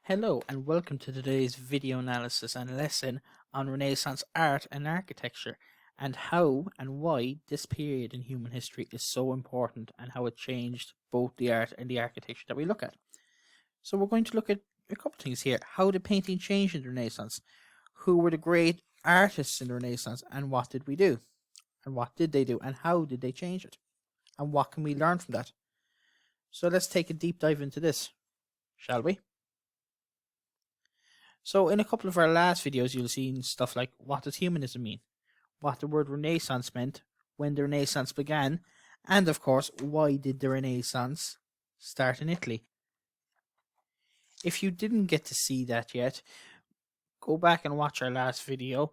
Hello and welcome to today's video analysis and lesson on Renaissance art and architecture and how and why this period in human history is so important and how it changed both the art and the architecture that we look at. So we're going to look at a couple things here. How did painting change in the Renaissance? Who were the great artists in the Renaissance and what did we do? And what did they do and how did they change it? And what can we learn from that? So let's take a deep dive into this, shall we? So in a couple of our last videos, you'll see stuff like what does humanism mean, what the word Renaissance meant, when the Renaissance began, and of course, why did the Renaissance start in Italy? If you didn't get to see that yet, go back and watch our last video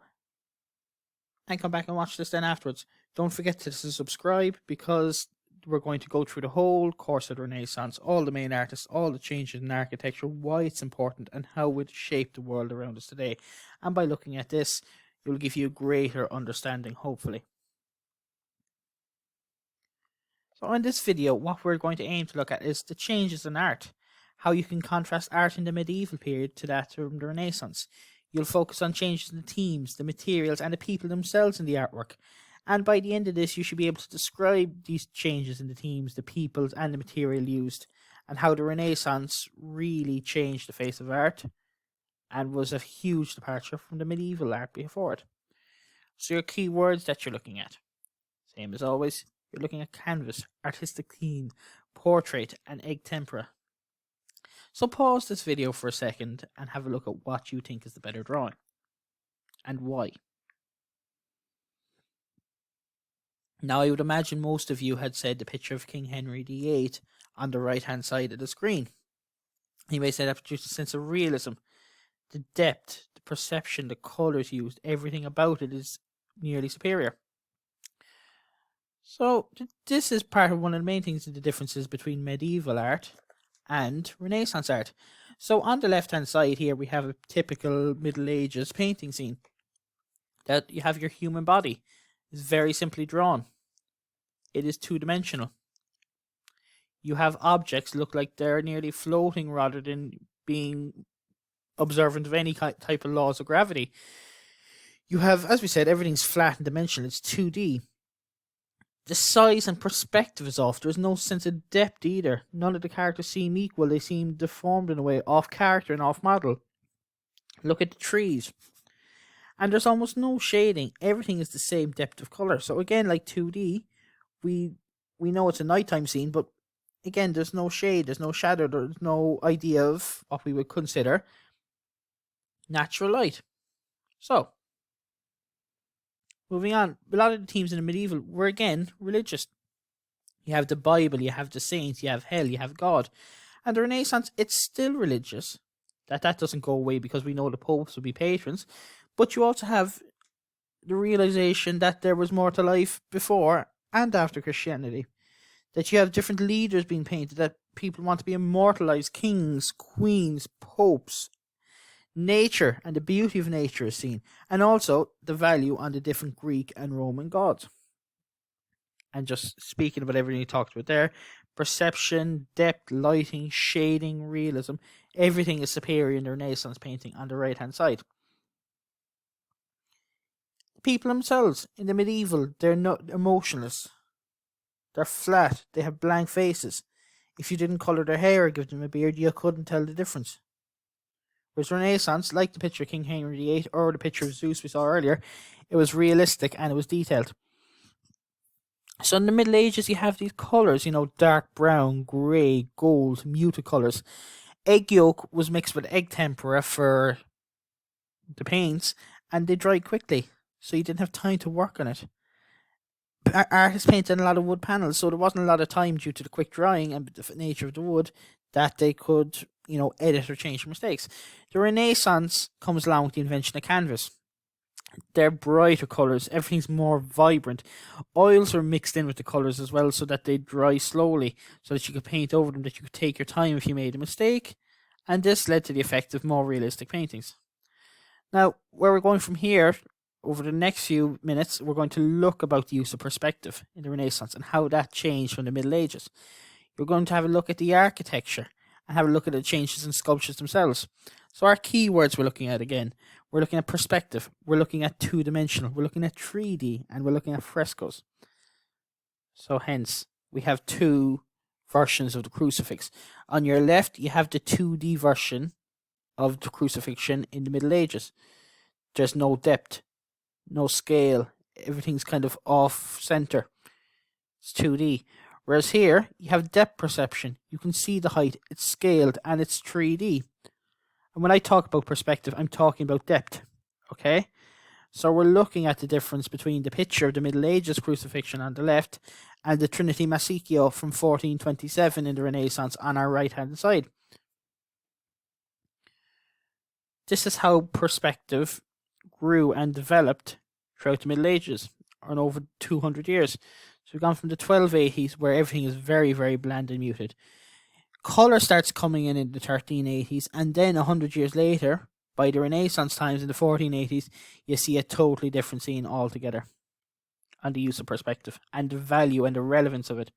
and come back and watch this then afterwards. Don't forget to subscribe because we're going to go through the whole course of the Renaissance, all the main artists, all the changes in architecture, why it's important and how it shaped the world around us today. And by looking at this, it will give you a greater understanding, hopefully. So in this video, what we're going to aim to look at is the changes in art, how you can contrast art in the medieval period to that from the Renaissance. You'll focus on changes in the themes, the materials and the people themselves in the artwork. And by the end of this, you should be able to describe these changes in the themes, the peoples, and the material used, and how the Renaissance really changed the face of art and was a huge departure from the medieval art before it. So your key words that you're looking at, same as always, you're looking at canvas, artistic theme, portrait, and egg tempera. So pause this video for a second and have a look at what you think is the better drawing, and why. Now, I would imagine most of you had said the picture of King Henry VIII on the right-hand side of the screen. You may say that produced a sense of realism. The depth, the perception, the colours used, everything about it is nearly superior. So, this is part of one of the main things in the differences between medieval art and Renaissance art. So, on the left-hand side here, we have a typical Middle Ages painting scene. That you have your human body. It's very simply drawn. It is two-dimensional. You have objects look like they're nearly floating rather than being observant of any type of laws of gravity. You have, as we said, everything's flat and dimensional. It's 2D. The size and perspective is off. There's no sense of depth either. None of the characters seem equal. They seem deformed in a way, off character and off model. Look at the trees. And there's almost no shading. Everything is the same depth of colour. So again, like 2D, we know it's a nighttime scene, but again, there's no shade, there's no shadow, there's no idea of what we would consider natural light. So, moving on, a lot of the themes in the medieval were again religious. You have the Bible, you have the saints, you have hell, you have God. And the Renaissance, it's still religious. That doesn't go away because we know the popes will be patrons. But you also have the realization that there was more to life before and after Christianity. That you have different leaders being painted, that people want to be immortalized, kings, queens, popes. Nature and the beauty of nature is seen, and also the value on the different Greek and Roman gods. And just speaking about everything you talked about there, perception, depth, lighting, shading, realism, everything is superior in the Renaissance painting on the right hand side. People themselves in the medieval, they're not emotionless. They're flat. They have blank faces. If you didn't colour their hair or give them a beard, you couldn't tell the difference. Whereas Renaissance, like the picture of King Henry VIII or the picture of Zeus we saw earlier, it was realistic and it was detailed. So in the Middle Ages, you have these colours, dark brown, grey, gold, muted colours. Egg yolk was mixed with egg tempera for the paints, and they dried quickly. So you didn't have time to work on it. Artists painted a lot of wood panels, so there wasn't a lot of time due to the quick drying and the nature of the wood that they could, edit or change mistakes. The Renaissance comes along with the invention of canvas. They're brighter colours, everything's more vibrant. Oils are mixed in with the colours as well so that they dry slowly, so that you could paint over them, that you could take your time if you made a mistake. And this led to the effect of more realistic paintings. Now, where we're going from here, over the next few minutes, we're going to look about the use of perspective in the Renaissance and how that changed from the Middle Ages. You're going to have a look at the architecture and have a look at the changes in sculptures themselves. So our keywords we're looking at again, we're looking at perspective, we're looking at two-dimensional, we're looking at 3D, and we're looking at frescoes. So hence, we have two versions of the crucifix. On your left, you have the 2D version of the crucifixion in the Middle Ages. There's no depth, no scale, everything's kind of off center. It's 2D. Whereas here, you have depth perception. You can see the height, it's scaled, and it's 3D. And when I talk about perspective, I'm talking about depth. Okay? So we're looking at the difference between the picture of the Middle Ages crucifixion on the left and the Trinity Masiccio from 1427 in the Renaissance on our right-hand side. This is how perspective grew and developed throughout the Middle Ages, or over 200 years. So we've gone from the 1280s, where everything is very, very bland and muted. Colour starts coming in the 1380s, and then 100 years later, by the Renaissance times in the 1480s, you see a totally different scene altogether on the use of perspective and the value and the relevance of it.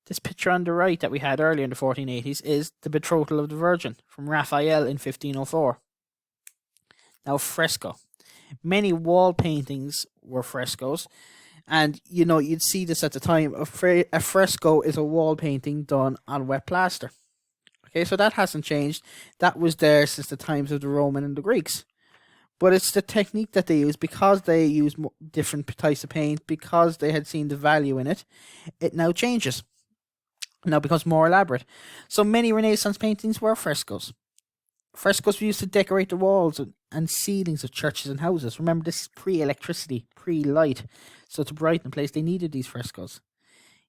This picture on the right that we had earlier in the 1480s is the Betrothal of the Virgin from Raphael in 1504. Now, fresco. Many wall paintings were frescoes, and you'd see this at the time. A fresco is a wall painting done on wet plaster. Okay, so that hasn't changed. That was there since the times of the Roman and the Greeks. But it's the technique that they use, because they use different types of paint, because they had seen the value in it, it now changes. It now becomes more elaborate. So many Renaissance paintings were frescoes. Frescoes were used to decorate the walls and ceilings of churches and houses. Remember, this is pre-electricity, pre-light. So to brighten the place, they needed these frescoes.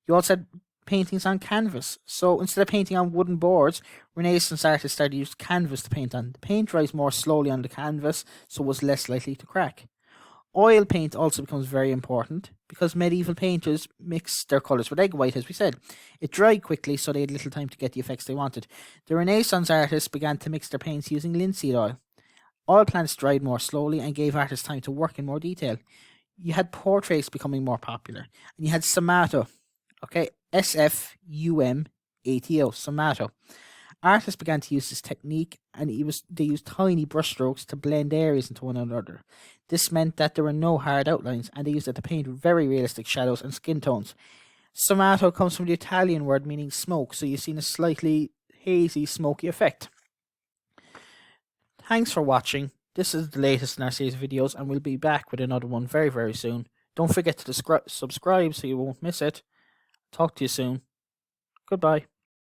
You also had paintings on canvas. So instead of painting on wooden boards, Renaissance artists started to use canvas to paint on. The paint dries more slowly on the canvas, so it was less likely to crack. Oil paint also becomes very important, because medieval painters mixed their colours with egg white, as we said. It dried quickly, so they had little time to get the effects they wanted. The Renaissance artists began to mix their paints using linseed oil. Oil plants dried more slowly and gave artists time to work in more detail. You had portraits becoming more popular, and you had sfumato. Okay, S-F-U-M-A-T-O, sfumato. Artists began to use this technique, and they used tiny brushstrokes to blend areas into one another. This meant that there were no hard outlines, and they used it to paint very realistic shadows and skin tones. Sfumato comes from the Italian word meaning smoke, so you've seen a slightly hazy, smoky effect. Thanks for watching. This is the latest in our series of videos, and we'll be back with another one very, very soon. Don't forget to subscribe so you won't miss it. Talk to you soon. Goodbye.